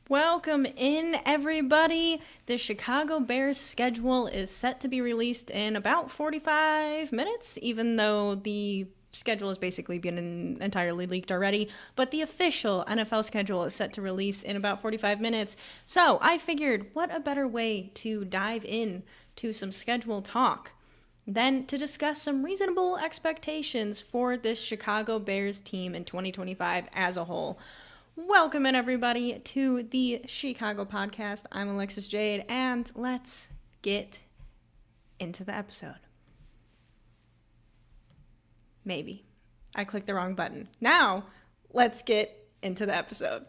Welcome in, everybody. The Chicago Bears schedule is set to be released in about 45 minutes, even though the schedule has basically been entirely leaked already. But the official NFL schedule is set to release in about 45 minutes. So I figured, what a better way to dive in to some schedule talk than to discuss some reasonable expectations for this Chicago Bears team in 2025 as a whole. Welcome in, everybody, to the Shecago podcast. I'm Alexis Jade, and let's get into the episode. Maybe. I clicked the wrong button. Now, let's get into the episode.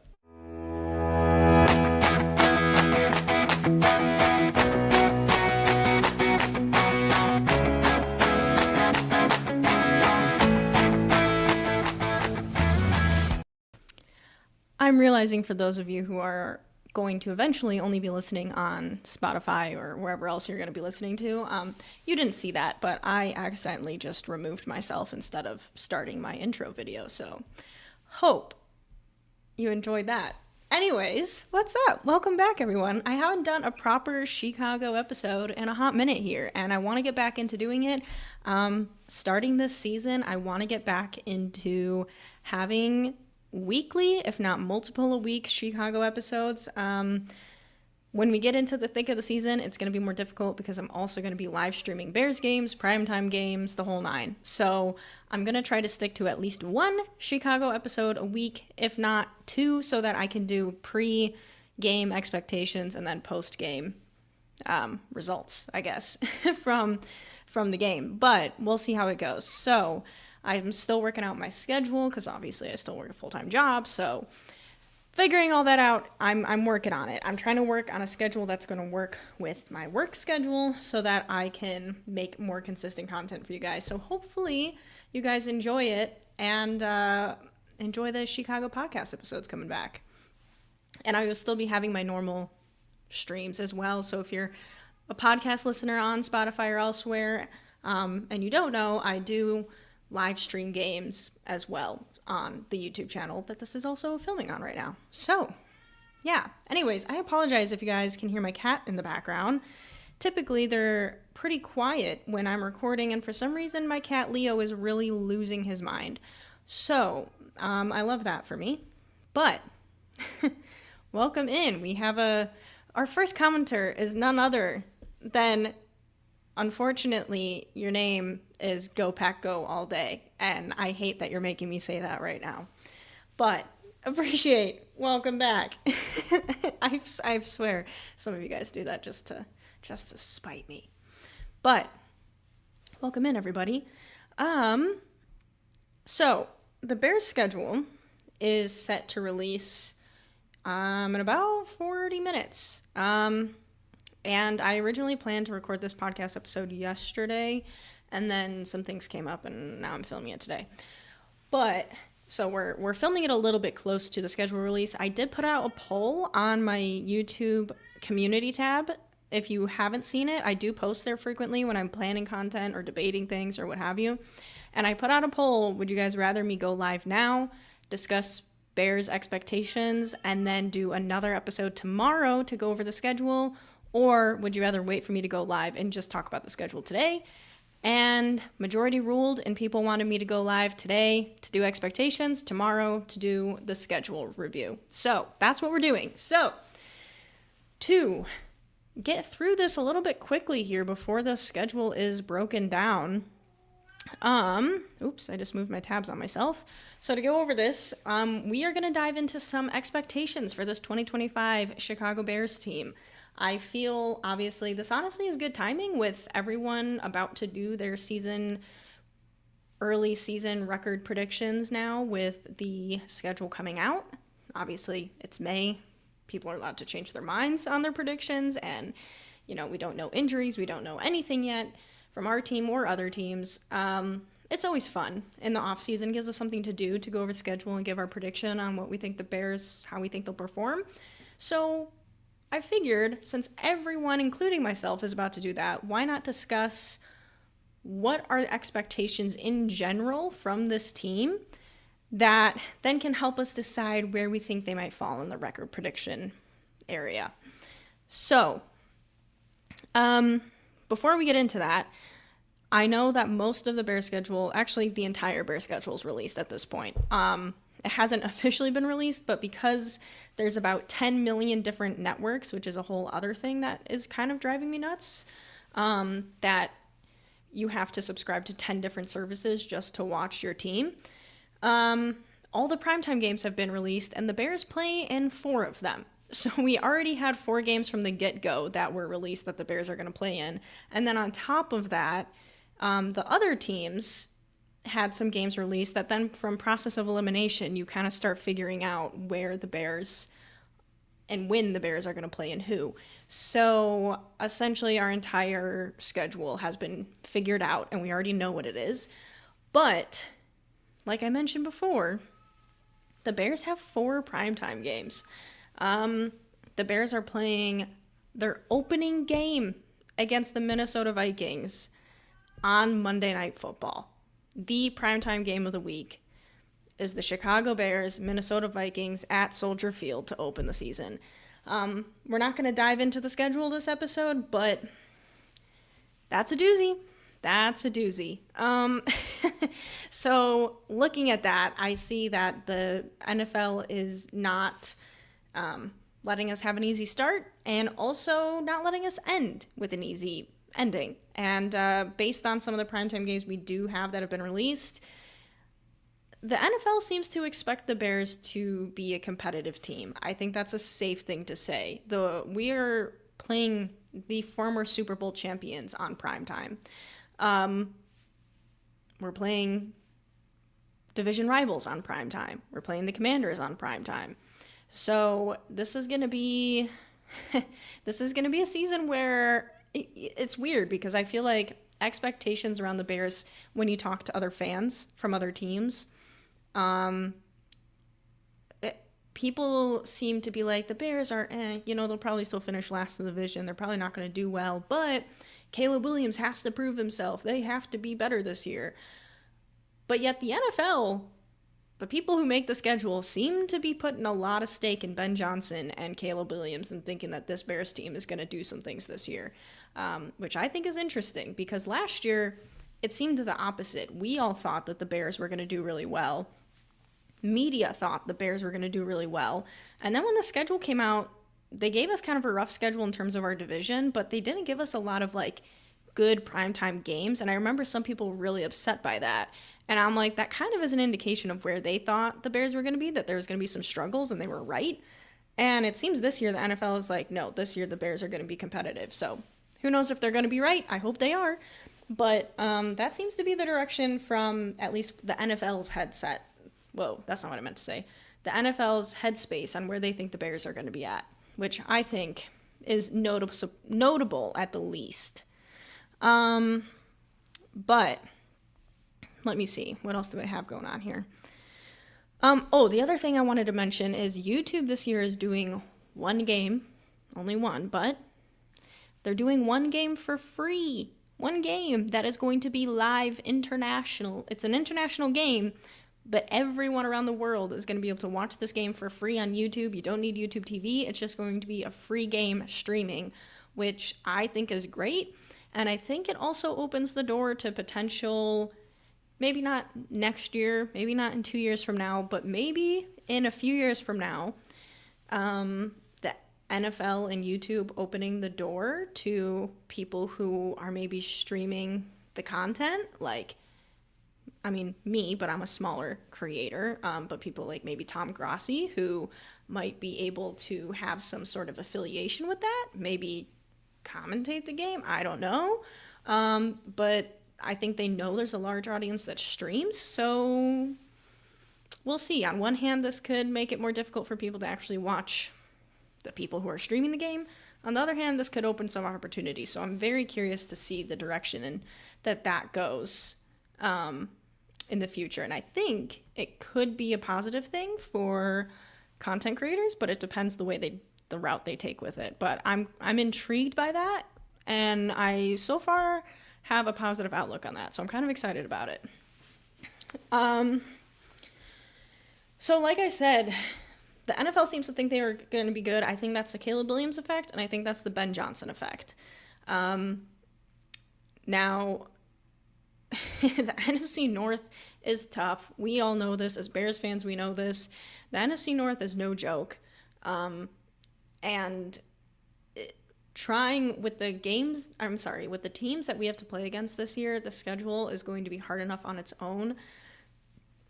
I'm realizing for those of you who are going to eventually only be listening on Spotify or wherever else you're going to be listening to, you didn't see that, but I accidentally just removed myself instead of starting my intro video, so hope you enjoyed that. Anyways, what's up? Welcome back, everyone. I haven't done a proper Shecago episode in a hot minute here, and I want to get back into doing it. Starting this season, I want to get back into having weekly, if not multiple a week, Shecago episodes. When we get into the thick of the season, it's going to be more difficult because I'm also going to be live streaming Bears games, primetime games, the whole nine. So I'm going to try to stick to at least one Shecago episode a week, if not two, so that I can do pre-game expectations and then post-game results, I guess, from the game. But we'll see how it goes. So I'm still working out my schedule because obviously I still work a full-time job. So figuring all that out, I'm working on it. I'm trying to work on a schedule that's going to work with my work schedule so that I can make more consistent content for you guys. So hopefully you guys enjoy it and enjoy the Shecago podcast episodes coming back. And I will still be having my normal streams as well. So if you're a podcast listener on Spotify or elsewhere, and you don't know, I do live stream games as well on the YouTube channel that this is also filming on right now. So, yeah. Anyways, I apologize if you guys can hear my cat in the background. Typically, they're pretty quiet when I'm recording, and for some reason, my cat Leo is really losing his mind. So, I love that for me. But, welcome in. We have our first commenter is none other than, unfortunately, your name is Go Pack Go all day, and I hate that you're making me say that right now. But appreciate, welcome back. I swear some of you guys do that just to spite me. But welcome in, everybody. So the Bears schedule is set to release in about 40 minutes. And I originally planned to record this podcast episode yesterday, and then some things came up, and now I'm filming it today. But, so we're filming it a little bit close to the schedule release. I did put out a poll on my YouTube community tab. If you haven't seen it, I do post there frequently when I'm planning content or debating things or what have you. And I put out a poll, would you guys rather me go live now, discuss Bears expectations, and then do another episode tomorrow to go over the schedule? Or would you rather wait for me to go live and just talk about the schedule today? And majority ruled, and people wanted me to go live today to do expectations, tomorrow to do the schedule review. So that's what we're doing. So to get through this a little bit quickly here before the schedule is broken down. Oops, I just moved my tabs on myself. So to go over this, we are going to dive into some expectations for this 2025 Chicago Bears team. I feel, obviously, this honestly is good timing with everyone about to do their early season record predictions now with the schedule coming out. Obviously, it's May. People are allowed to change their minds on their predictions, and, we don't know injuries. We don't know anything yet from our team or other teams. It's always fun in the off season. It gives us something to do to go over the schedule and give our prediction on what we think the Bears, how we think they'll perform. So I figured, since everyone, including myself, is about to do that, why not discuss what are the expectations in general from this team that then can help us decide where we think they might fall in the record prediction area. So, before we get into that, I know that most of the Bears schedule, actually the entire Bears schedule is released at this point. It hasn't officially been released, but because there's about 10 million different networks, which is a whole other thing that is kind of driving me nuts, that you have to subscribe to 10 different services just to watch your team. All the primetime games have been released, and the Bears play in 4 of them. So we already had 4 games from the get-go that were released that the Bears are going to play in. And then on top of that, the other teams had some games released that then from process of elimination, you kind of start figuring out where the Bears and when the Bears are going to play and who. So essentially our entire schedule has been figured out and we already know what it is. But like I mentioned before, the Bears have 4 primetime games. The Bears are playing their opening game against the Minnesota Vikings on Monday Night Football. The primetime game of the week is the Shecago Bears, Minnesota Vikings at Soldier Field to open the season. We're not going to dive into the schedule this episode, but that's a doozy. That's a doozy. So looking at that, I see that the NFL is not letting us have an easy start and also not letting us end with an easy ending. And based on some of the primetime games we do have that have been released, the NFL seems to expect the Bears to be a competitive team. I think that's a safe thing to say. We are playing the former Super Bowl champions on primetime. We're playing division rivals on primetime. We're playing the Commanders on primetime. So this is going to be a season where it's weird because I feel like expectations around the Bears when you talk to other fans from other teams, people seem to be like, the Bears are, they'll probably still finish last in the division. They're probably not going to do well, but Caleb Williams has to prove himself. They have to be better this year. But yet the NFL, the people who make the schedule seem to be putting a lot of stake in Ben Johnson and Caleb Williams and thinking that this Bears team is going to do some things this year, which I think is interesting because last year it seemed the opposite. We all thought that the Bears were going to do really well. Media thought the Bears were going to do really well. And then when the schedule came out, they gave us kind of a rough schedule in terms of our division, but they didn't give us a lot of good primetime games. And I remember some people were really upset by that. And I'm like, that kind of is an indication of where they thought the Bears were going to be, that there was going to be some struggles, and they were right. And it seems this year the NFL is like, no, this year the Bears are going to be competitive. So who knows if they're going to be right? I hope they are. But that seems to be the direction from at least the NFL's headset. Whoa, that's not what I meant to say. The NFL's headspace on where they think the Bears are going to be at, which I think is notable at the least. But let me see. What else do I have going on here? The other thing I wanted to mention is YouTube this year is doing one game, only one, but they're doing one game for free. One game that is going to be live international. It's an international game, but everyone around the world is going to be able to watch this game for free on YouTube. You don't need YouTube TV. It's just going to be a free game streaming, which I think is great. And I think it also opens the door to potential, maybe not next year, maybe not in 2 years from now, but maybe in a few years from now, the NFL and YouTube opening the door to people who are maybe streaming the content, me, but I'm a smaller creator, but people like maybe Tom Grossi, who might be able to have some sort of affiliation with that, maybe commentate the game, I don't know, but I think they know there's a large audience that streams, so we'll see. On one hand, this could make it more difficult for people to actually watch the people who are streaming the game. On the other hand, this could open some opportunities, so I'm very curious to see the direction and that goes in the future. And I think it could be a positive thing for content creators, but it depends the route they take with it. But I'm intrigued by that, and I so far have a positive outlook on that, so I'm kind of excited about it. So like I said, the NFL seems to think they are going to be good. I think that's the Caleb Williams effect, and I think that's the Ben Johnson effect. Now, the NFC North is tough. We all know this. As Bears fans, we know this. The NFC North is no joke. And trying with the teams that we have to play against this year, the schedule is going to be hard enough on its own,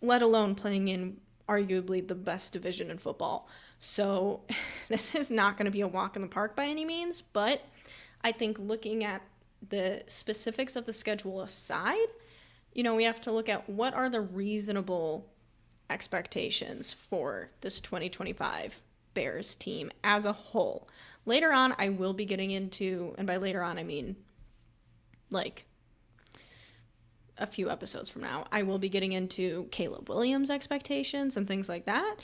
let alone playing in arguably the best division in football. So this is not going to be a walk in the park by any means, but I think looking at the specifics of the schedule aside, we have to look at what are the reasonable expectations for this 2025 Bears team as a whole. Later on, I will be getting into, and by later on, I mean like a few episodes from now, I will be getting into Caleb Williams' expectations and things like that.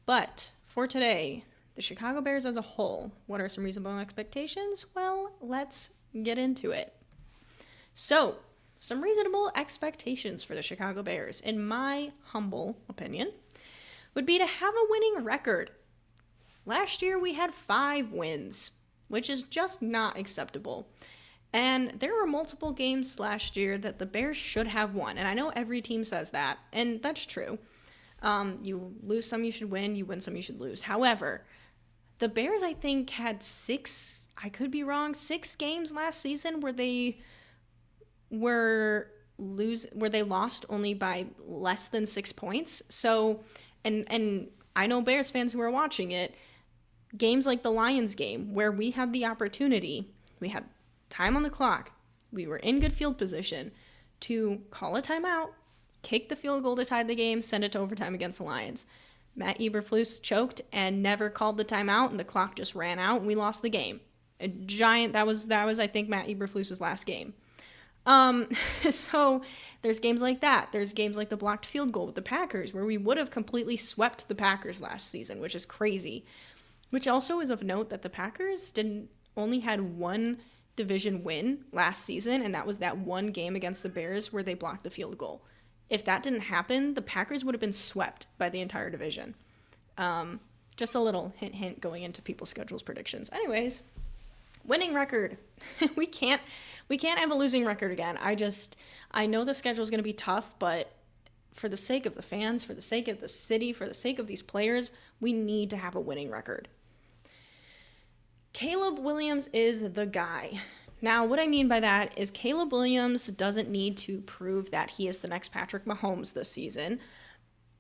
But for today, the Chicago Bears as a whole, what are some reasonable expectations? Well, let's get into it. So, some reasonable expectations for the Chicago Bears, in my humble opinion, would be to have a winning record. Last year, we had 5 wins, which is just not acceptable. And there were multiple games last year that the Bears should have won. And I know every team says that, and that's true. You lose some, you should win. You win some, you should lose. However, the Bears, I think, had 6 games last season where they lost only by less than 6 points. So, and I know Bears fans who are watching it, games like the Lions game, where we had the opportunity, we had time on the clock, we were in good field position to call a timeout, kick the field goal to tie the game, send it to overtime against the Lions. Matt Eberflus choked and never called the timeout, and the clock just ran out, and we lost the game. That was I think Matt Eberflus's last game. So there's games like that. There's games like the blocked field goal with the Packers, where we would have completely swept the Packers last season, which is crazy. Which also is of note that the Packers only had one division win last season, and that was that one game against the Bears where they blocked the field goal. If that didn't happen, the Packers would have been swept by the entire division. Just a little hint going into people's schedules predictions. Anyways, winning record. we can't have a losing record again. I know the schedule is going to be tough, but for the sake of the fans, for the sake of the city, for the sake of these players, we need to have a winning record. Caleb Williams is the guy. Now, what I mean by that is Caleb Williams doesn't need to prove that he is the next Patrick Mahomes this season,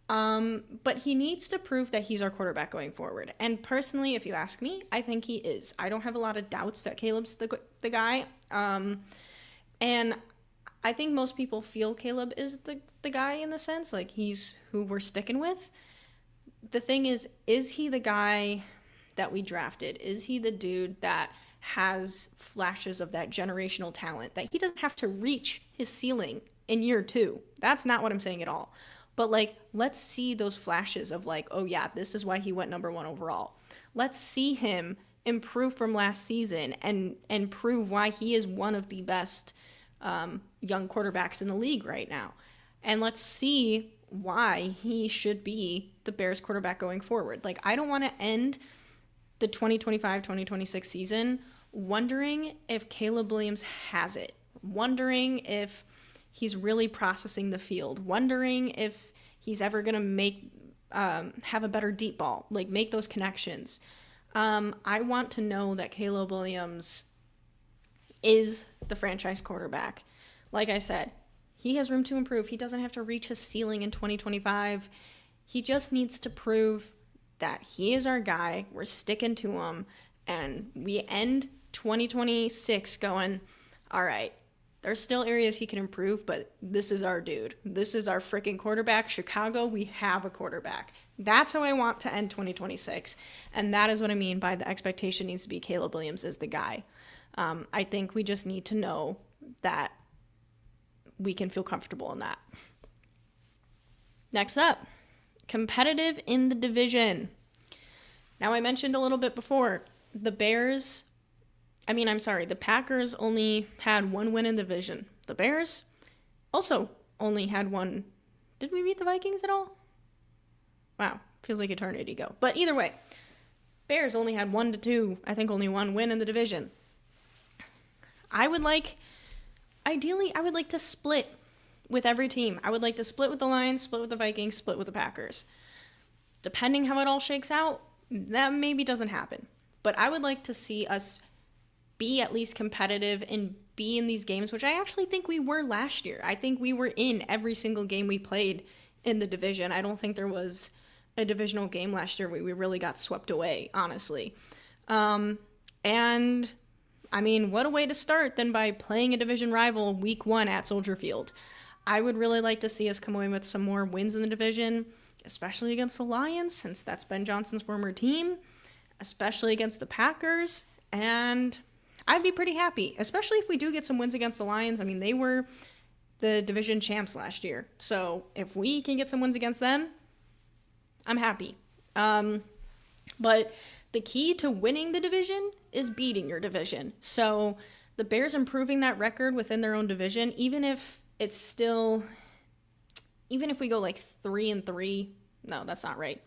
but he needs to prove that he's our quarterback going forward. And personally, if you ask me, I think he is. I don't have a lot of doubts that Caleb's the guy. And I think most people feel Caleb is the guy in the sense, like he's who we're sticking with. The thing is he the guy that we drafted? Is he the dude that has flashes of that generational talent, that he doesn't have to reach his ceiling in year 2? That's not what I'm saying at all. But let's see those flashes of oh yeah, this is why he went number 1 overall. Let's see him improve from last season and prove why he is one of the best young quarterbacks in the league right now. And let's see why he should be the Bears quarterback going forward. I don't want to end the 2025-2026 season wondering if Caleb Williams has it, wondering if he's really processing the field, wondering if he's ever going to have a better deep ball, make those connections. I want to know that Caleb Williams is the franchise quarterback. Like I said, he has room to improve. He doesn't have to reach his ceiling in 2025. He just needs to prove that he is our guy, we're sticking to him, and we end 2026 going, all right, there's still areas he can improve, but this is our dude. This is our freaking quarterback. Chicago, we have a quarterback. That's how I want to end 2026, and that is what I mean by the expectation needs to be Caleb Williams is the guy. I think we just need to know that we can feel comfortable in that. Next up, competitive in the division. Now, I mentioned a little bit before, the Packers only had 1 win in the division. The Bears also only had 1. Did we beat the Vikings at all? Wow, Feels like eternity ago. But either way, Bears only had 1-2, I think only one win in the division. Ideally, I would like to split with every team. I would like to split with the Lions, split with the Vikings, split with the Packers. Depending how it all shakes out, that maybe doesn't happen. But I would like to see us be at least competitive and be in these games, which I actually think we were last year. I think we were in every single game we played in the division. I don't think there was a divisional game last year where we really got swept away, honestly. And I mean, what a way to start than by playing a division rival week 1 at Soldier Field. I would really like to see us come away with some more wins in the division, especially against the Lions, since that's Ben Johnson's former team, especially against the Packers, and I'd be pretty happy, especially if we do get some wins against the Lions. I mean, they were the division champs last year, so if we can get some wins against them, I'm happy. But the key to winning the division is beating your division. So the Bears improving that record within their own division, even if we go like 3-3, no, that's not right.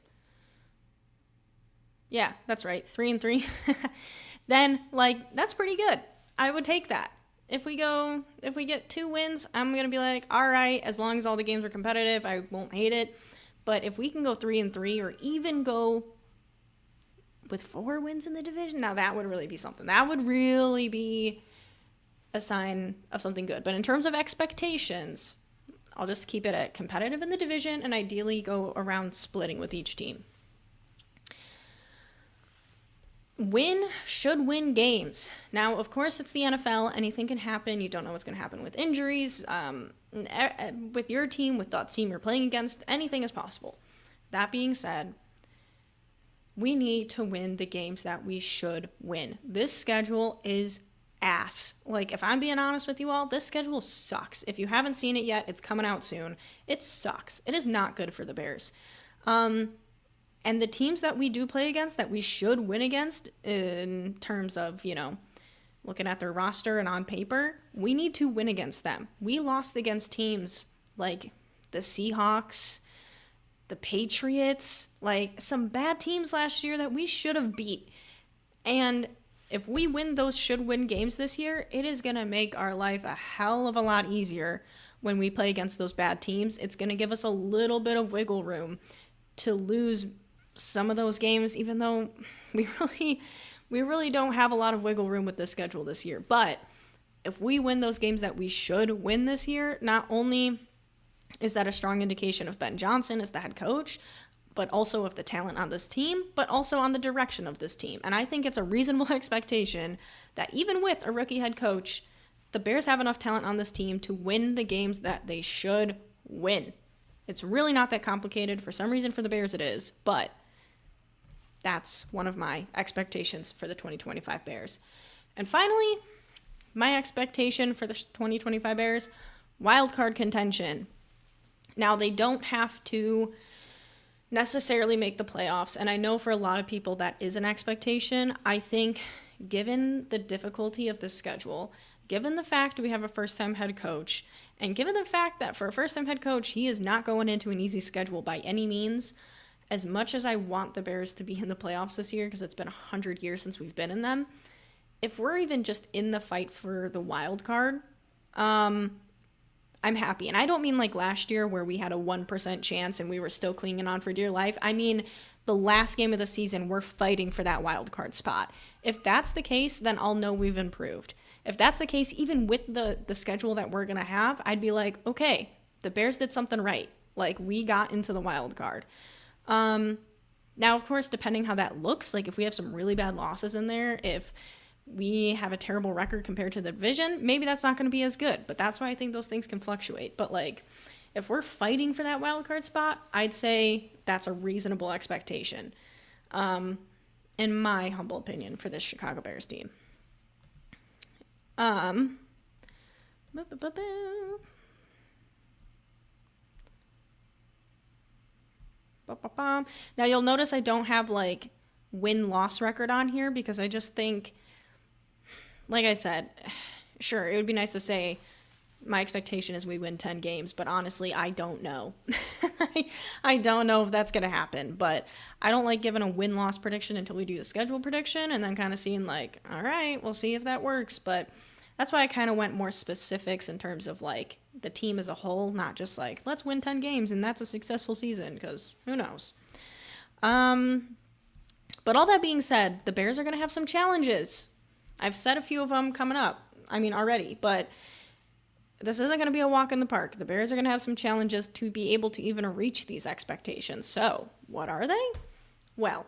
Yeah, that's right, 3-3. Then like that's pretty good. I would take that. If we get 2 wins, I'm gonna be like, all right, as long as all the games are competitive, I won't hate it. But if we can go 3-3 or even go with 4 wins in the division, now that would really be something. That would really be a sign of something good. But in terms of expectations, I'll just keep it at competitive in the division and ideally go around splitting with each team. Should win games. Now, of course, it's the NFL. Anything can happen. You don't know what's going to happen with injuries. With your team, with the team you're playing against, anything is possible. That being said, we need to win the games that we should win. This schedule is ass. Like, if I'm being honest with you all, this schedule sucks. If you haven't seen it yet, it's coming out soon. It sucks. It is not good for the Bears. And the teams that we do play against, that we should win against in terms of, looking at their roster and on paper, we need to win against them. We lost against teams like the Seahawks, the Patriots, like some bad teams last year that we should have beat. And if we win those should-win games this year, it is going to make our life a hell of a lot easier when we play against those bad teams. It's going to give us a little bit of wiggle room to lose some of those games, even though we really don't have a lot of wiggle room with this schedule this year. But if we win those games that we should win this year, not only is that a strong indication of Ben Johnson as the head coach, but also of the talent on this team, but also on the direction of this team. And I think it's a reasonable expectation that even with a rookie head coach, the Bears have enough talent on this team to win the games that they should win. It's really not that complicated. For some reason for the Bears it is, but that's one of my expectations for the 2025 Bears. And finally, my expectation for the 2025 Bears, wildcard contention. Now, they don't have to necessarily make the playoffs, and I know for a lot of people that is an expectation. I think given the difficulty of the schedule, given the fact we have a first-time head coach, and given the fact that for a first-time head coach, he is not going into an easy schedule by any means, as much as I want the Bears to be in the playoffs this year, because it's been 100 years since we've been in them, if we're even just in the fight for the wild card, I'm happy. And I don't mean like last year where we had a 1% chance and we were still clinging on for dear life. I mean the last game of the season, we're fighting for that wild card spot. If that's the case, then I'll know we've improved. If that's the case, even with the schedule that we're going to have, I'd be like, okay, the Bears did something right. Like, we got into the wild card. Now, of course, depending how that looks, like if we have some really bad losses in there, if we have a terrible record compared to the division, maybe that's not going to be as good. But that's why I think those things can fluctuate. But like, if we're fighting for that wild card spot, I'd say that's a reasonable expectation, in my humble opinion, for this Chicago Bears team. Now you'll notice I don't have like win-loss record on here because I just think, like I said, sure, it would be nice to say my expectation is we win 10 games, but honestly, I don't know. I don't know if that's going to happen, but I don't like giving a win-loss prediction until we do the schedule prediction and then kind of seeing like, all right, we'll see if that works. But that's why I kind of went more specifics in terms of like the team as a whole, not just like, let's win 10 games and that's a successful season, because who knows. But all that being said, the Bears are going to have some challenges. I've said a few of them coming up. Already, but this isn't going to be a walk in the park. The Bears are going to have some challenges to be able to even reach these expectations. So, what are they? Well,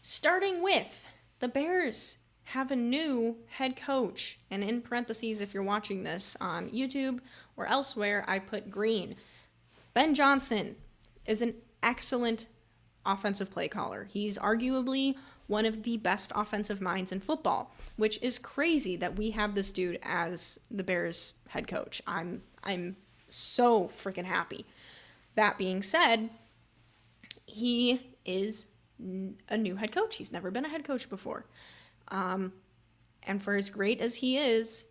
starting with the Bears have a new head coach. And in parentheses, if you're watching this on YouTube or elsewhere, I put green. Ben Johnson is an excellent offensive play caller. He's arguably one of the best offensive minds in football, which is crazy that we have this dude as the Bears head coach. I'm so freaking happy. That being said, he is a new head coach. He's never been a head coach before. And for as great as he is,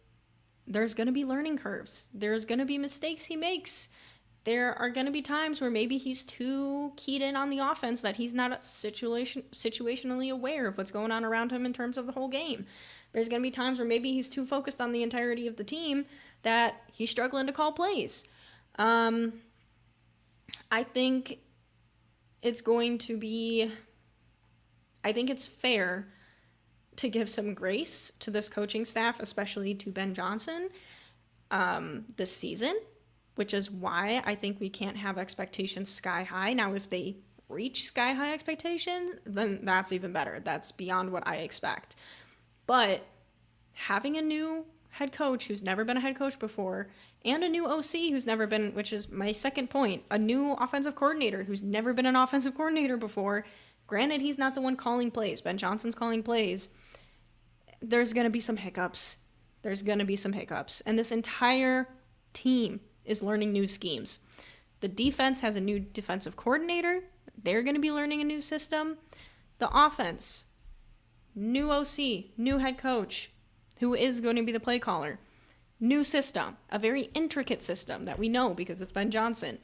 there's going to be learning curves. There's going to be mistakes he makes. There are going to be times where maybe he's too keyed in on the offense that he's not situationally aware of what's going on around him in terms of the whole game. There's going to be times where maybe he's too focused on the entirety of the team that he's struggling to call plays. I think it's fair to give some grace to this coaching staff, especially to Ben Johnson, this season, which is why I think we can't have expectations sky high. Now, if they reach sky high expectations, then that's even better. That's beyond what I expect. But having a new head coach who's never been a head coach before, and a new OC who's never been, which is my second point, a new offensive coordinator who's never been an offensive coordinator before. Granted, he's not the one calling plays. Ben Johnson's calling plays. There's going to be some hiccups. And this entire team is learning new schemes. The defense has a new defensive coordinator. They're going to be learning a new system. The offense, new OC, new head coach, who is going to be the play caller. New system, a very intricate system that we know because it's Ben Johnson.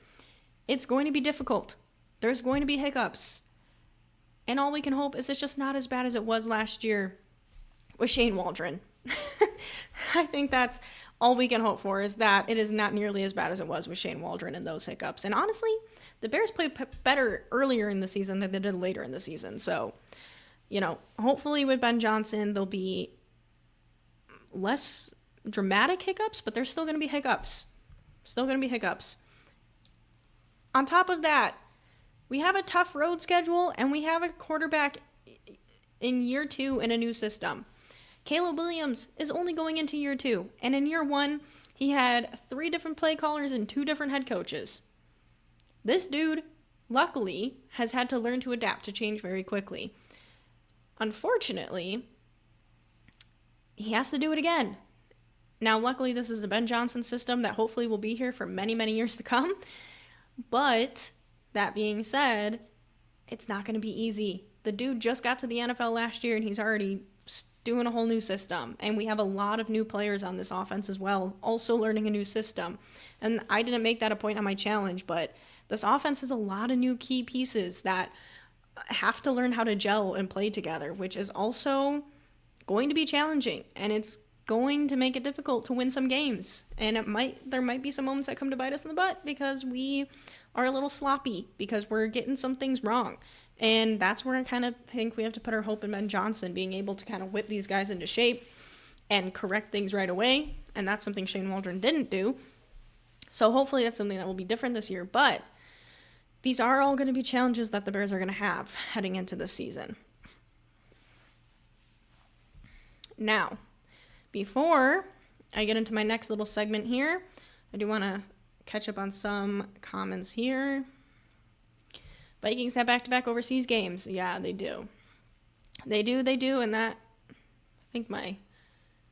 It's going to be difficult. There's going to be hiccups. And all we can hope is it's just not as bad as it was last year with Shane Waldron. I think that's all we can hope for, is that it is not nearly as bad as it was with Shane Waldron and those hiccups. And honestly, the Bears played better earlier in the season than they did later in the season. So, hopefully with Ben Johnson, there'll be less dramatic hiccups, but there's still going to be hiccups. On top of that, we have a tough road schedule, and we have a quarterback in year 2 in a new system. Caleb Williams is only going into year 2, and in year 1, he had 3 different play callers and 2 different head coaches. This dude, luckily, has had to learn to adapt to change very quickly. Unfortunately, he has to do it again. Now, luckily, this is a Ben Johnson system that hopefully will be here for many, many years to come. But that being said, it's not going to be easy. The dude just got to the NFL last year, and he's already doing a whole new system. And we have a lot of new players on this offense as well, also learning a new system. And I didn't make that a point on my challenge, but this offense has a lot of new key pieces that have to learn how to gel and play together, which is also going to be challenging. And it's going to make it difficult to win some games. And there might be some moments that come to bite us in the butt because we are a little sloppy, because we're getting some things wrong. And that's where I kind of think we have to put our hope in Ben Johnson being able to kind of whip these guys into shape and correct things right away. And that's something Shane Waldron didn't do. So hopefully that's something that will be different this year. But these are all going to be challenges that the Bears are going to have heading into this season. Now, before I get into my next little segment here, I do want to catch up on some comments here. Vikings have back-to-back overseas games. Yeah, they do. They do, and that, I think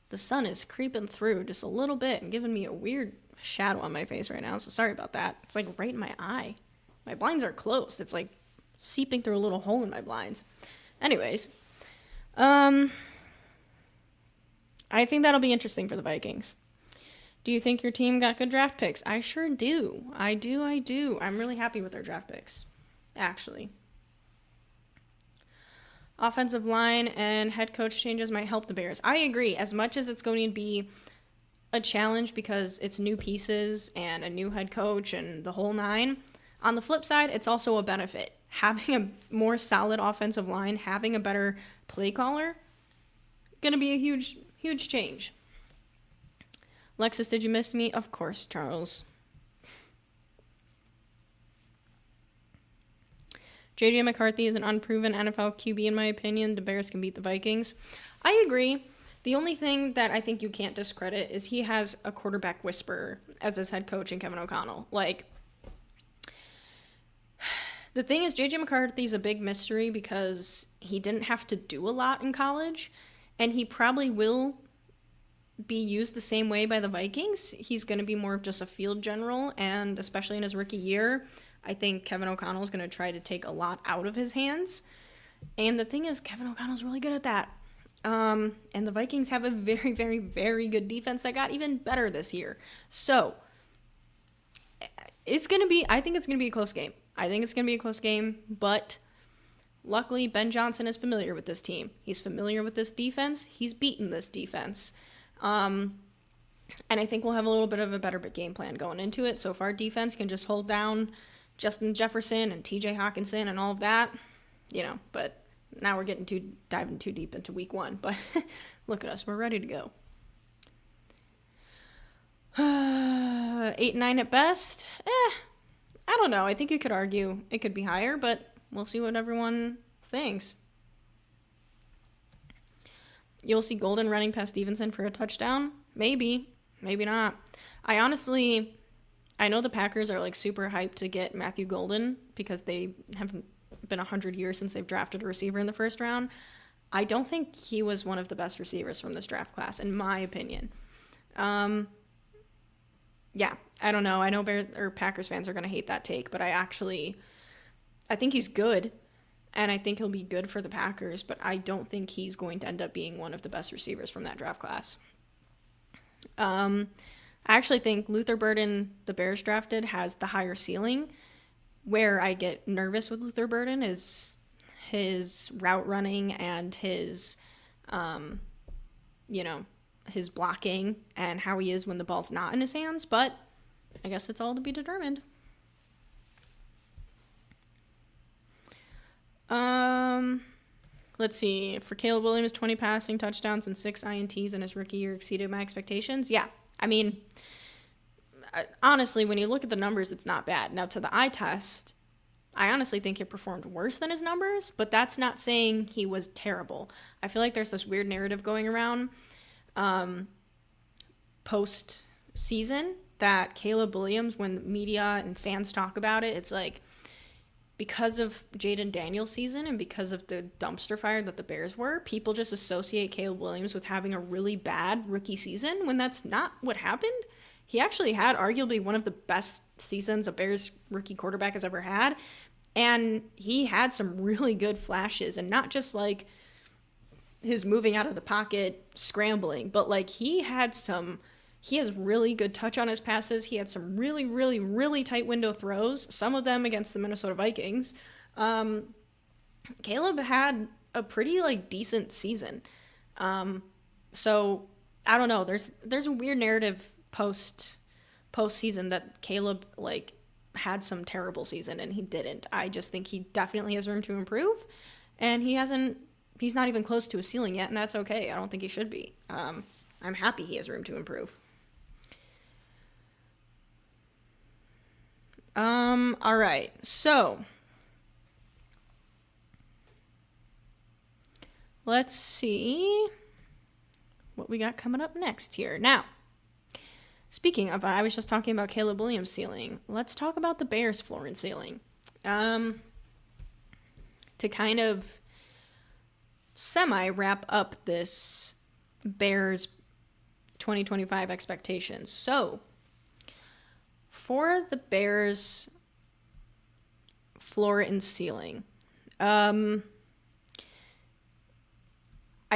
the sun is creeping through just a little bit and giving me a weird shadow on my face right now, so sorry about that. It's like right in my eye. My blinds are closed. It's like seeping through a little hole in my blinds. Anyways, I think that'll be interesting for the Vikings. Do you think your team got good draft picks? I sure do. I do. I'm really happy with our draft picks, actually. Offensive line and head coach changes might help the Bears. I agree. As much as it's going to be a challenge because it's new pieces and a new head coach and the whole nine, on the flip side, it's also a benefit. Having a more solid offensive line, having a better play caller, going to be a huge, huge change. Alexis, did you miss me? Of course, Charles. J.J. McCarthy is an unproven NFL QB, in my opinion. The Bears can beat the Vikings. I agree. The only thing that I think you can't discredit is he has a quarterback whisperer as his head coach in Kevin O'Connell. Like, the thing is, J.J. McCarthy's a big mystery because he didn't have to do a lot in college, and he probably will be used the same way by the Vikings. He's going to be more of just a field general, and especially in his rookie year, I think Kevin O'Connell is going to try to take a lot out of his hands. And the thing is, Kevin O'Connell's really good at that. And the Vikings have a very, very, very good defense that got even better this year. So, it's going to be, I think it's going to be a close game. But luckily, Ben Johnson is familiar with this team. He's familiar with this defense. He's beaten this defense. And I think we'll have a little bit of a better game plan going into it. So if our defense can just hold down Justin Jefferson and TJ Hawkinson and all of that, but now we're diving too deep into week 1. But look at us. We're ready to go. 8-9 at best. I don't know. I think you could argue it could be higher, but we'll see what everyone thinks. You'll see Golden running past Stevenson for a touchdown? Maybe. Maybe not. I know the Packers are like super hyped to get Matthew Golden because they haven't been 100 years since they've drafted a receiver in the first round. I don't think he was one of the best receivers from this draft class, in my opinion. Yeah, I don't know. I know Packers fans are going to hate that take, but I think he's good, and I think he'll be good for the Packers, but I don't think he's going to end up being one of the best receivers from that draft class. I actually think Luther Burden, the Bears drafted, has the higher ceiling. Where I get nervous with Luther Burden is his route running and his blocking and how he is when the ball's not in his hands, but I guess it's all to be determined. Let's see. For Caleb Williams, 20 passing touchdowns and 6 INTs in his rookie year exceeded my expectations. Yeah, I mean, honestly, when you look at the numbers, it's not bad. Now, to the eye test, I honestly think he performed worse than his numbers, but that's not saying he was terrible. I feel like there's this weird narrative going around post-season that Caleb Williams, when the media and fans talk about it, it's like because of Jade Daniels' season and because of the dumpster fire that the Bears were, people just associate Caleb Williams with having a really bad rookie season when that's not what happened. He actually had arguably one of the best seasons a Bears rookie quarterback has ever had. And he had some really good flashes, and not just like his moving out of the pocket, scrambling, but like he has really good touch on his passes. He had some really, really, really tight window throws, some of them against the Minnesota Vikings. Caleb had a pretty like decent season. So I don't know. There's a weird narrative post-season that Caleb like had some terrible season and he didn't. I just think he definitely has room to improve, and he's not even close to a ceiling yet, and that's okay. I don't think he should be. I'm happy he has room to improve. All right. So let's see what we got coming up next here. Now, speaking of, I was just talking about Caleb Williams' ceiling. Let's talk about the Bears' floor and ceiling. To kind of semi-wrap up this Bears 2025 expectations. So, for the Bears' floor and ceiling, I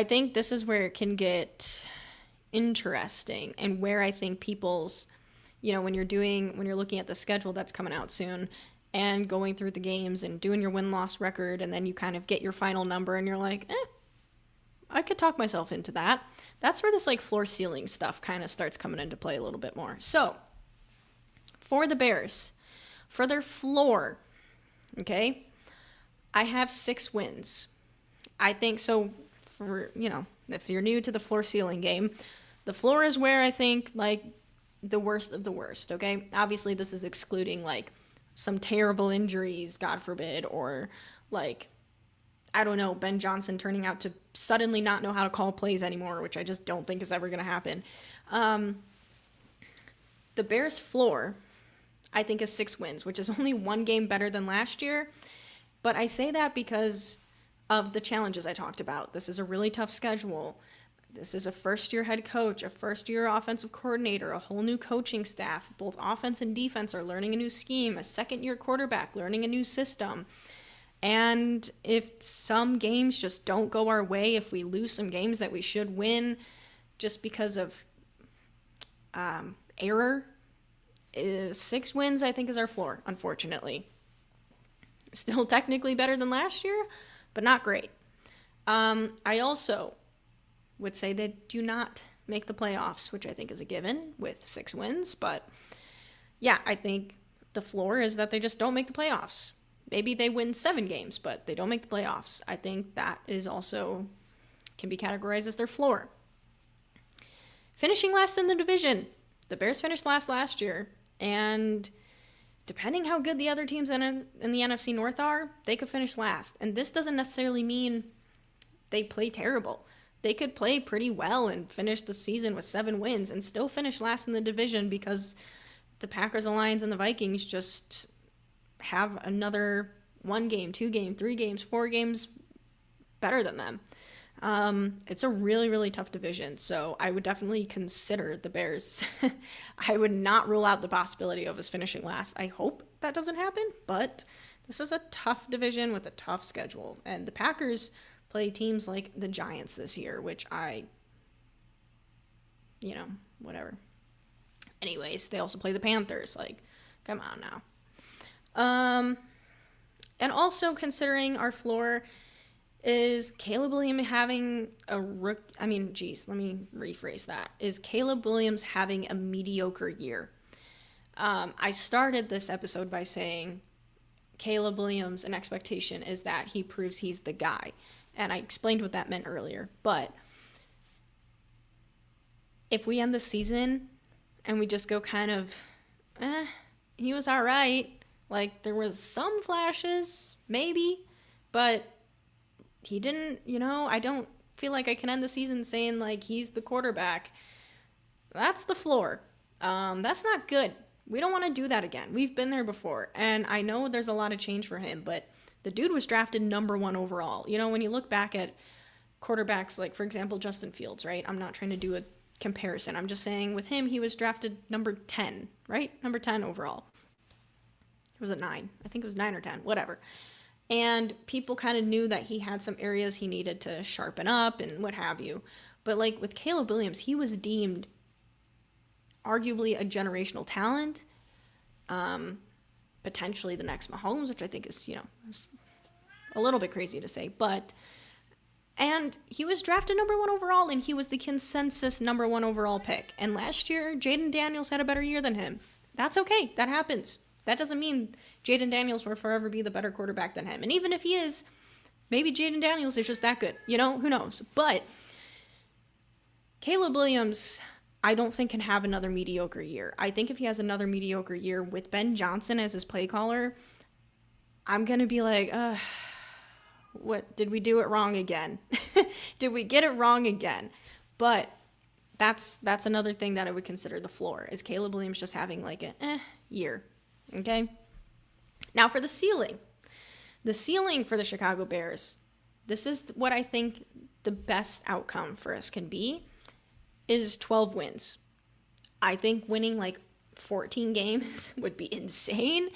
think this is where it can get interesting and where I think people's, when you're looking at the schedule that's coming out soon and going through the games and doing your win-loss record, and then you kind of get your final number and you're like, I could talk myself into that. That's where this like floor ceiling stuff kind of starts coming into play a little bit more. So for the Bears, for their floor, okay, I have 6 wins. I think so. For, if you're new to the floor ceiling game, the floor is where I think like the worst of the worst, okay? Obviously this is excluding like some terrible injuries, God forbid, or like, I don't know, Ben Johnson turning out to suddenly not know how to call plays anymore, which I just don't think is ever going to happen. The Bears floor, I think, is 6 wins, which is only 1 game better than last year. But I say that because of the challenges I talked about. This is a really tough schedule. This is a first-year head coach, a first-year offensive coordinator, a whole new coaching staff. Both offense and defense are learning a new scheme, a second-year quarterback learning a new system. And if some games just don't go our way, if we lose some games that we should win just because of error, 6 wins, I think, is our floor, unfortunately. Still technically better than last year, but not great. I also would say they do not make the playoffs, which I think is a given with 6 wins. But yeah, I think the floor is that they just don't make the playoffs. Maybe they win 7 games, but they don't make the playoffs. I think that is also can be categorized as their floor. Finishing last in the division. The Bears finished last year, and depending how good the other teams in the NFC North are, they could finish last. And this doesn't necessarily mean they play terrible. They could play pretty well and finish the season with 7 wins and still finish last in the division because the Packers, the Lions, and the Vikings just have another 1 game, 2 game, 3 games, 4 games better than them. It's a really, really tough division, so I would definitely consider the Bears. I would not rule out the possibility of us finishing last. I hope that doesn't happen, but this is a tough division with a tough schedule, and the Packers play teams like the Giants this year, which whatever. Anyways, they also play the Panthers. Like, come on now. And also considering our floor is Caleb Williams having a let me rephrase that. Is Caleb Williams having a mediocre year? I started this episode by saying Caleb Williams, an expectation is that he proves he's the guy. And I explained what that meant earlier. But if we end the season and we just go kind of, he was all right. Like, there was some flashes, maybe, but he didn't, I don't feel like I can end the season saying, like, he's the quarterback. That's the floor. That's not good. We don't want to do that again. We've been there before, and I know there's a lot of change for him, but the dude was drafted number 1 overall. When you look back at quarterbacks, like, for example, Justin Fields, right? I'm not trying to do a comparison. I'm just saying with him, he was drafted number 10, right? Number 10 overall. Was it 9? I think it was 9 or 10, whatever. And people kind of knew that he had some areas he needed to sharpen up and what have you. But like with Caleb Williams, he was deemed arguably a generational talent, potentially the next Mahomes, which I think is, a little bit crazy to say, and he was drafted number 1 overall, and he was the consensus number 1 overall pick. And last year, Jade Daniels had a better year than him. That's okay. That happens. That doesn't mean Jade Daniels will forever be the better quarterback than him. And even if he is, maybe Jade Daniels is just that good. Who knows? But Caleb Williams, I don't think can have another mediocre year. I think if he has another mediocre year with Ben Johnson as his play caller, I'm going to be like, what, did we do it wrong again? Did we get it wrong again? But that's another thing that I would consider the floor, is Caleb Williams just having like a year. Okay? Now for the ceiling. The ceiling for the Shecago Bears, this is what I think the best outcome for us can be, is 12 wins. I think winning like 14 games would be insane.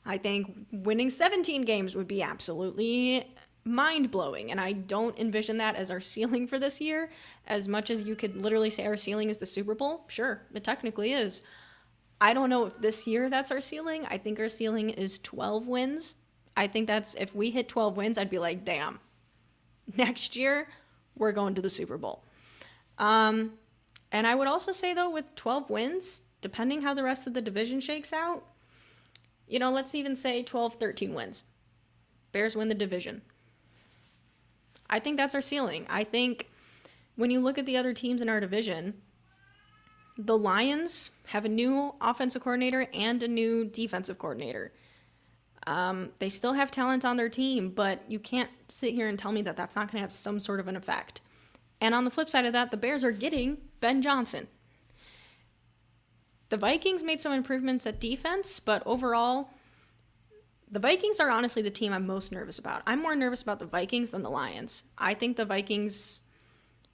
I think winning 17 games would be absolutely mind-blowing, and I don't envision that as our ceiling for this year. As much as you could literally say our ceiling is the Super Bowl, sure, it technically is. I don't know if this year that's our ceiling. I think our ceiling is 12 wins. I think that's, if we hit 12 wins, I'd be like, damn, next year we're going to the Super Bowl. And I would also say, though, with 12 wins, depending how the rest of the division shakes out, let's even say 12, 13 wins. Bears win the division. I think that's our ceiling. I think when you look at the other teams in our division, the Lions have a new offensive coordinator and a new defensive coordinator. They still have talent on their team, but you can't sit here and tell me that that's not going to have some sort of an effect. And on the flip side of that, the Bears are getting Ben Johnson. The Vikings made some improvements at defense, but overall, the Vikings are honestly the team I'm most nervous about. I'm more nervous about the Vikings than the Lions. I think the Vikings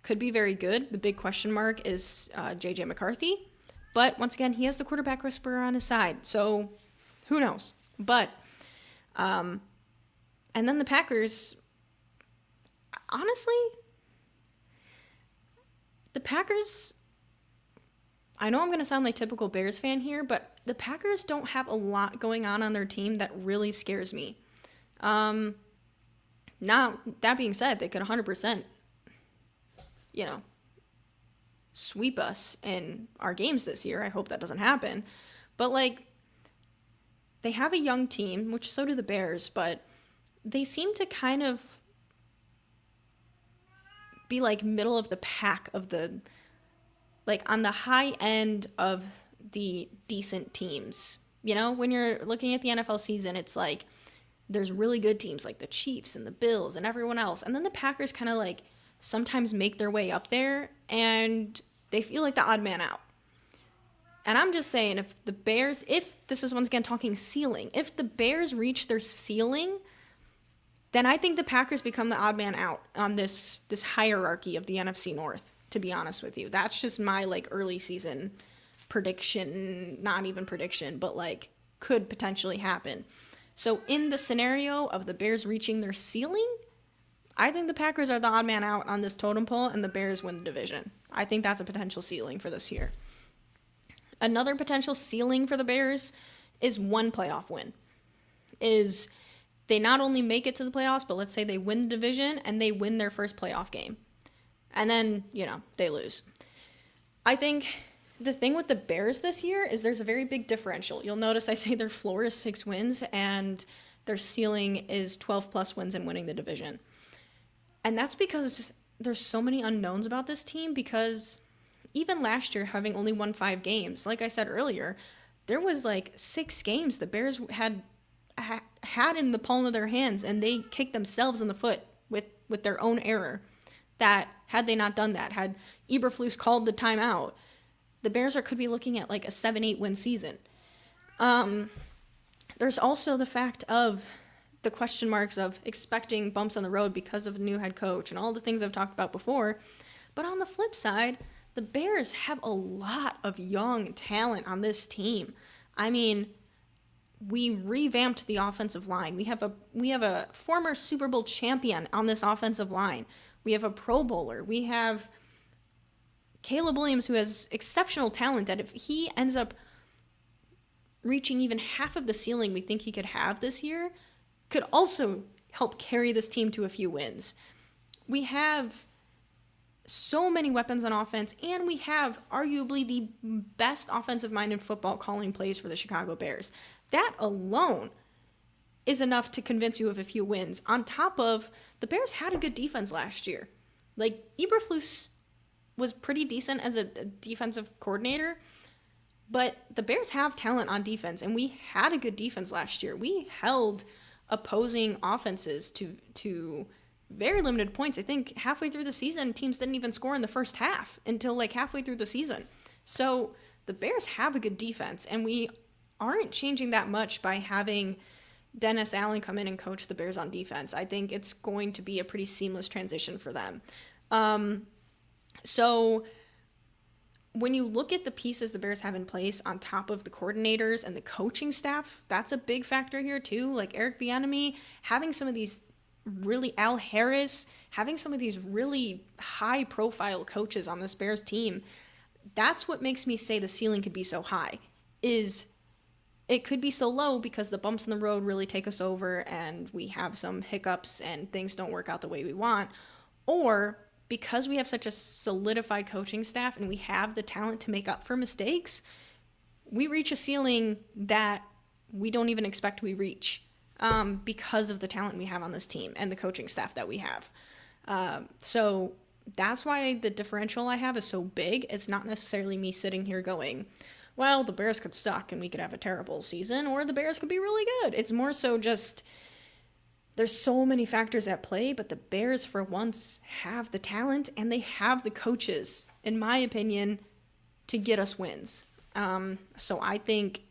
could be very good. The big question mark is J.J. McCarthy. But once again, he has the quarterback whisperer on his side. So who knows? But, and then the Packers, honestly, the Packers, I know I'm going to sound like typical Bears fan here, but the Packers don't have a lot going on their team that really scares me. Now, that being said, they could 100%, sweep us in our games this year. I hope that doesn't happen. But, they have a young team, which so do the Bears, but they seem to kind of be, middle of the pack of the, on the high end of the decent teams. When you're looking at the NFL season, it's there's really good teams like the Chiefs and the Bills and everyone else. And then the Packers kind of sometimes make their way up there and they feel like the odd man out. And I'm just saying, if this is once again talking ceiling, if the Bears reach their ceiling, then I think the Packers become the odd man out on this hierarchy of the NFC North, to be honest with you. That's just my early season prediction, not even prediction, but could potentially happen. So in the scenario of the Bears reaching their ceiling, I think the Packers are the odd man out on this totem pole and the Bears win the division. I think that's a potential ceiling for this year. Another potential ceiling for the Bears is one playoff win. Is they not only make it to the playoffs, but let's say they win the division and they win their first playoff game. And then, they lose. I think the thing with the Bears this year is there's a very big differential. You'll notice I say their floor is 6 wins and their ceiling is 12 plus wins and winning the division. And that's because there's so many unknowns about this team, because even last year, having only won 5 games, like I said earlier, there was 6 games the Bears had in the palm of their hands, and they kicked themselves in the foot with their own error. That had they not done that, had Eberflus called the timeout, the Bears could be looking at a 7-8 win season. There's also the fact of the question marks of expecting bumps on the road because of a new head coach and all the things I've talked about before. But on the flip side, the Bears have a lot of young talent on this team. I mean, we revamped the offensive line. We have a former Super Bowl champion on this offensive line. We have a Pro Bowler. We have Caleb Williams, who has exceptional talent that if he ends up reaching even half of the ceiling we think he could have this year, could also help carry this team to a few wins. We have so many weapons on offense, and we have arguably the best offensive-minded football calling plays for the Shecago Bears. That alone is enough to convince you of a few wins. On top of, the Bears had a good defense last year. Eberflus was pretty decent as a defensive coordinator, but the Bears have talent on defense, and we had a good defense last year. We held opposing offenses to very limited points. I think halfway through the season, teams didn't even score in the first half until halfway through the season. So the Bears have a good defense, and we aren't changing that much by having Dennis Allen come in and coach the Bears on defense. I think it's going to be a pretty seamless transition for them. So when you look at the pieces the Bears have in place on top of the coordinators and the coaching staff, that's a big factor here too. Eric Bieniemy, having some of these really Al Harris, having some of these really high profile coaches on this Bears team, that's what makes me say the ceiling could be so high. Is it could be so low because the bumps in the road really take us over and we have some hiccups and things don't work out the way we want. Or because we have such a solidified coaching staff and we have the talent to make up for mistakes, we reach a ceiling that we don't even expect we reach, because of the talent we have on this team and the coaching staff that we have. So that's why the differential I have is so big. It's not necessarily me sitting here going, well, the Bears could suck and we could have a terrible season, or the Bears could be really good. It's more so just there's so many factors at play, but the Bears for once have the talent and they have the coaches, in my opinion, to get us wins. So I think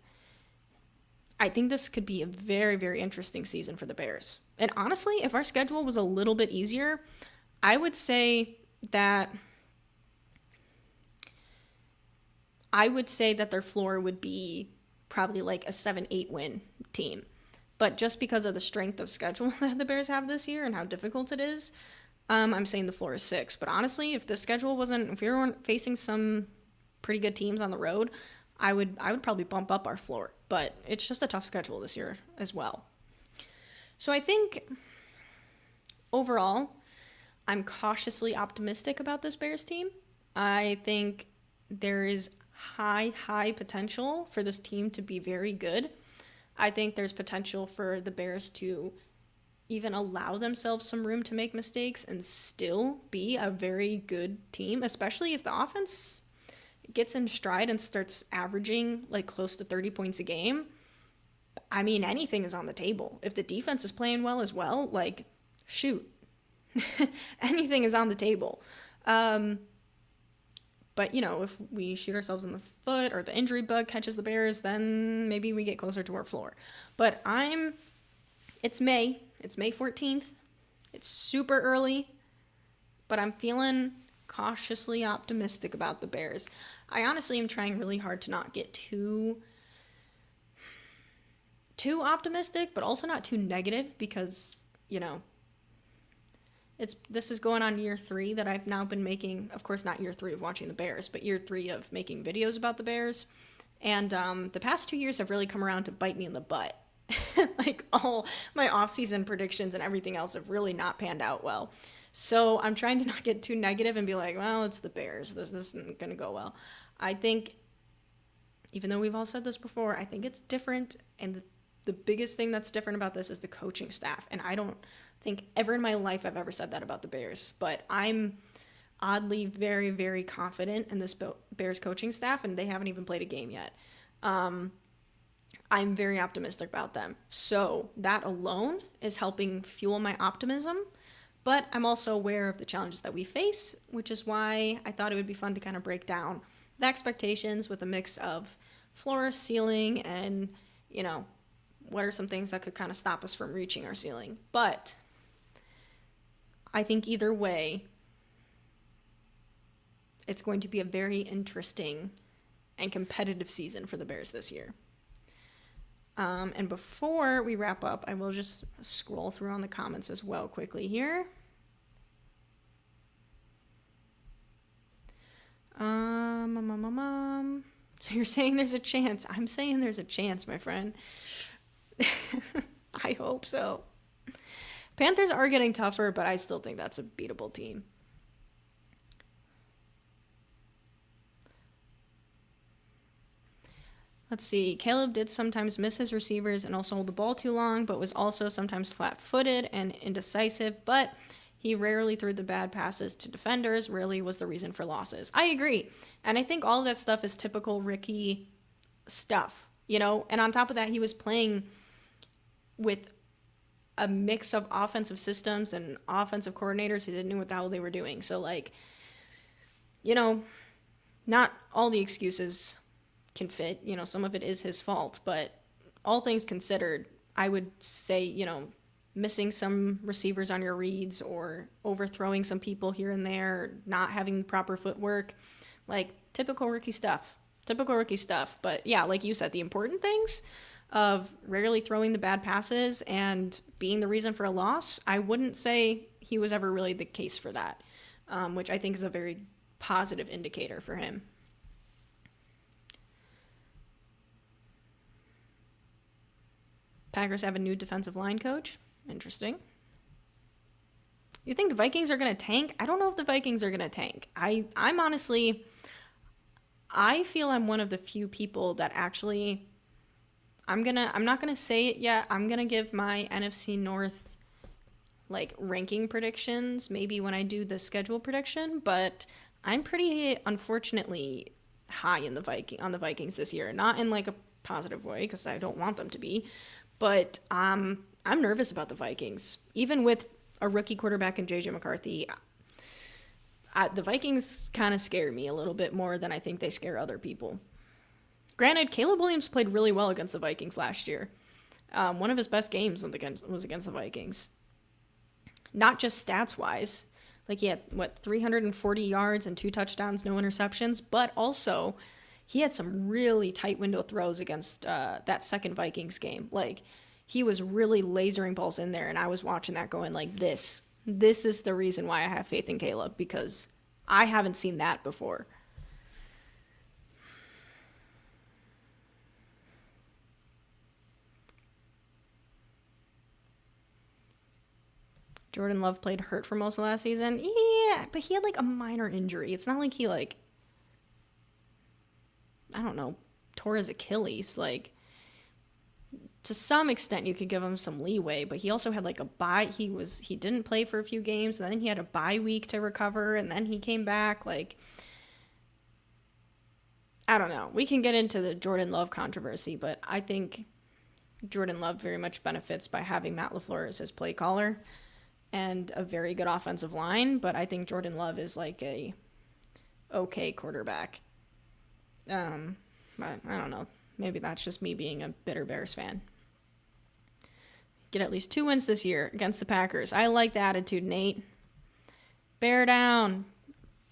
this could be a very, very interesting season for the Bears. And honestly, if our schedule was a little bit easier, I would say that their floor would be probably like a 7-8 win team. But just because of the strength of schedule that the Bears have this year and how difficult it is, I'm saying the floor is 6. But honestly, if we weren't facing some pretty good teams on the road, I would probably bump up our floor. But it's just a tough schedule this year as well. So I think overall, I'm cautiously optimistic about this Bears team. I think there is high potential for this team to be very good. I think there's potential for the Bears to even allow themselves some room to make mistakes and still be a very good team, especially if the offense gets in stride and starts averaging like close to 30 points a game. I mean, anything is on the table. If the defense is playing well as well, like, shoot, anything is on the table. But, if we shoot ourselves in the foot or the injury bug catches the Bears, then maybe we get closer to our floor. But it's May 14th. It's super early, but I'm feeling cautiously optimistic about the Bears. I honestly am trying really hard to not get too optimistic, but also not too negative because, this is going on year 3 that I've now been making, of course, not year 3 of watching the Bears, but year 3 of making videos about the Bears. And the past 2 years have really come around to bite me in the butt. Like all my off-season predictions and everything else have really not panned out well. So I'm trying to not get too negative and be like, well, it's the Bears. This isn't going to go well. I think, even though we've all said this before, I think it's different. And the biggest thing that's different about this is the coaching staff. And I don't think ever in my life I've ever said that about the Bears. But I'm oddly very, very confident in this Bears coaching staff, and they haven't even played a game yet. I'm very optimistic about them. So that alone is helping fuel my optimism. But I'm also aware of the challenges that we face, which is why I thought it would be fun to kind of break down the expectations with a mix of floor, ceiling, and, what are some things that could kind of stop us from reaching our ceiling. But I think either way, it's going to be a very interesting and competitive season for the Bears this year. And before we wrap up, I will just scroll through on the comments as well quickly here. So you're saying there's a chance. I'm saying there's a chance, my friend. I hope so. Panthers are getting tougher, but I still think that's a beatable team. Let's see. Caleb did sometimes miss his receivers and also hold the ball too long, but was also sometimes flat-footed and indecisive, but he rarely threw the bad passes to defenders, rarely was the reason for losses. I agree. And I think all of that stuff is typical Ricky stuff, and on top of that, he was playing with a mix of offensive systems and offensive coordinators who didn't know what the hell they were doing. So, not all the excuses can fit. Some of it is his fault, but all things considered, I would say, missing some receivers on your reads or overthrowing some people here and there, not having proper footwork, typical rookie stuff. But yeah, like you said, the important things, of rarely throwing the bad passes and being the reason for a loss, I wouldn't say he was ever really the case for that, which I think is a very positive indicator for him. Packers have a new defensive line coach. Interesting. You think the Vikings are going to tank? I don't know if the Vikings are going to tank. I'm honestly, I feel I'm one of the few people that actually, I'm not going to say it yet. I'm going to give my NFC North like ranking predictions maybe when I do the schedule prediction, but I'm pretty unfortunately high in on the Vikings this year. Not in like a positive way because I don't want them to be, but I'm nervous about the Vikings. Even with a rookie quarterback in J.J. McCarthy, the Vikings kind of scare me a little bit more than I think they scare other people. Granted, Caleb Williams played really well against the Vikings last year. One of his best games was against the Vikings. Not just stats-wise. Like, he had, 340 yards and 2 touchdowns, no interceptions, but also he had some really tight window throws against that second Vikings game. Like, he was really lasering balls in there, and I was watching that going like this. This is the reason why I have faith in Caleb, because I haven't seen that before. Jordan Love played hurt for most of last season. Yeah, but he had like a minor injury. It's not like he I don't know, tore his Achilles. Like, to some extent you could give him some leeway, but he also had like a bye. He didn't play for a few games, and then he had a bye week to recover, and then he came back. Like, I don't know. We can get into the Jordan Love controversy, but I think Jordan Love very much benefits by having Matt LaFleur as his play caller and a very good offensive line, but I think Jordan Love is like a okay quarterback. But I don't know. Maybe that's just me being a bitter Bears fan. Get at least 2 wins this year against the Packers. I like the attitude, Nate. Bear down.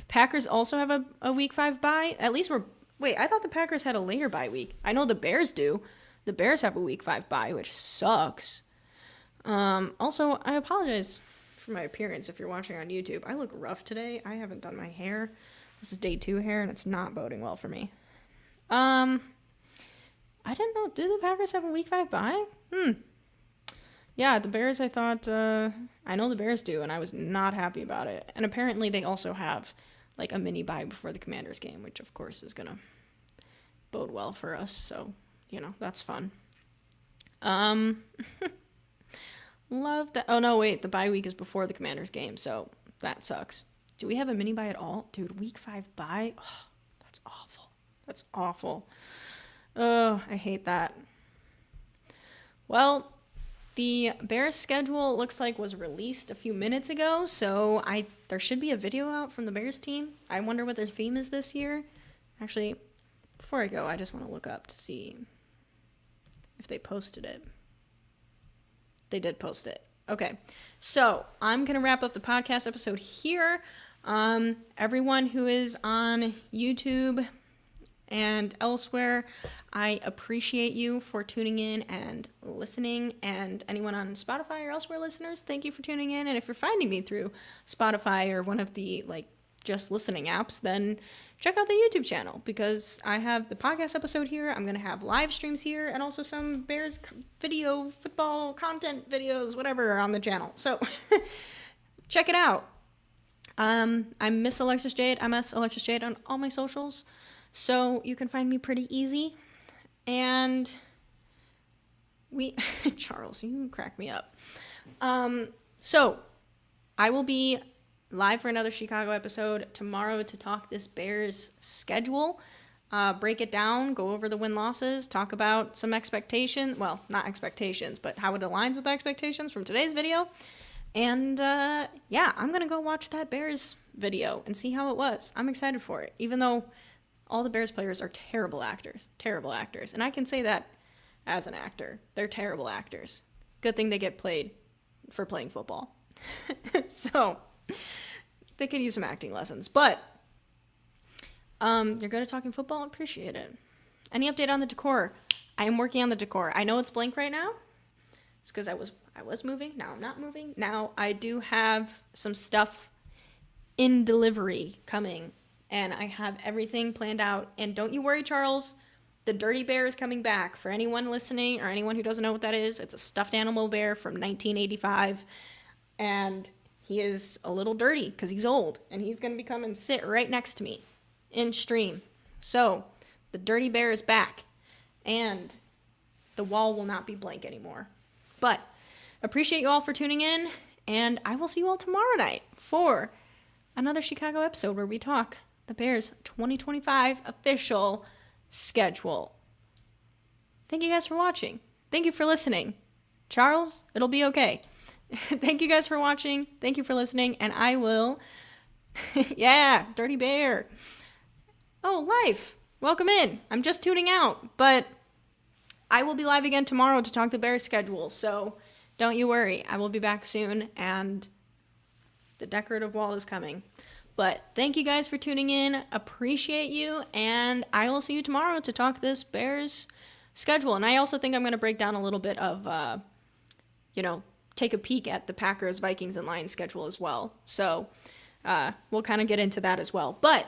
Packers also have a week 5 bye. At least wait, I thought the Packers had a later bye week. I know the Bears do. The Bears have a week 5 bye, which sucks. Also, I apologize for my appearance if you're watching on YouTube. I look rough today. I haven't done my hair. This is day 2 hair, and it's not boding well for me. I didn't know. Did the Packers have a week 5 bye? Yeah, the Bears, I thought, I know the Bears do, and I was not happy about it. And apparently they also have, like, a mini bye before the Commanders game, which, of course, is going to bode well for us. So, that's fun. Love that. Oh, no, wait, the bye week is before the Commanders game, so that sucks. Do we have a mini bye at all? Dude, week 5 bye? Oh, that's awful. That's awful. Oh, I hate that. Well, the Bears schedule looks like was released a few minutes ago, so there should be a video out from the Bears team. I wonder what their theme is this year. Actually, before I go, I just want to look up to see if they posted it. They did post it. Okay, so I'm going to wrap up the podcast episode here. Everyone who is on YouTube and elsewhere, I appreciate you for tuning in and listening, and anyone on Spotify or elsewhere listeners, thank you for tuning in. And if you're finding me through Spotify or one of the just listening apps, then check out the YouTube channel, because I have the podcast episode here. I'm going to have live streams here and also some Bears video, football content videos, whatever, on the channel. So check it out. I'm Miss Alexis Jade. I'm Alexis Jade on all my socials. So you can find me pretty easy. And Charles, you crack me up. So I will be live for another Shecago episode tomorrow to talk this Bears schedule, break it down, go over the win-losses, talk about some expectations. Well, not expectations, but how it aligns with the expectations from today's video. And I'm going to go watch that Bears video and see how it was. I'm excited for it, even though all the Bears players are terrible actors. And I can say that as an actor. They're terrible actors. Good thing they get paid for playing football. So they could use some acting lessons. But you're good at talking football? Appreciate it. Any update on the decor? I am working on the decor. I know it's blank right now. It's because I was moving. Now I'm not moving. Now I do have some stuff in delivery coming, and I have everything planned out. And don't you worry, Charles. The Dirty Bear is coming back. For anyone listening or anyone who doesn't know what that is, it's a stuffed animal bear from 1985, and he is a little dirty because he's old, and he's going to come and sit right next to me in stream. So the Dirty Bear is back, and the wall will not be blank anymore. But appreciate you all for tuning in, and I will see you all tomorrow night for another Shecago episode where we talk the Bears 2025 official schedule. Thank you guys for watching. Thank you for listening. Charles, it'll be okay. Thank you guys for watching. Thank you for listening, and I will... yeah, Dirty Bear. Oh, life. Welcome in. I'm just tuning out, but I will be live again tomorrow to talk the Bears schedule, so don't you worry. I will be back soon, and the decorative wall is coming. But thank you guys for tuning in. Appreciate you, and I will see you tomorrow to talk this Bears schedule. And I also think I'm going to break down a little bit of, take a peek at the Packers, Vikings, and Lions schedule as well. So we'll kind of get into that as well. But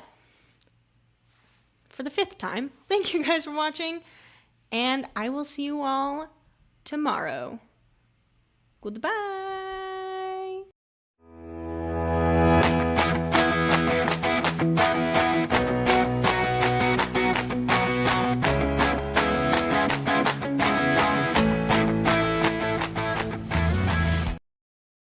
for the 5th time, thank you guys for watching, and I will see you all tomorrow. Goodbye.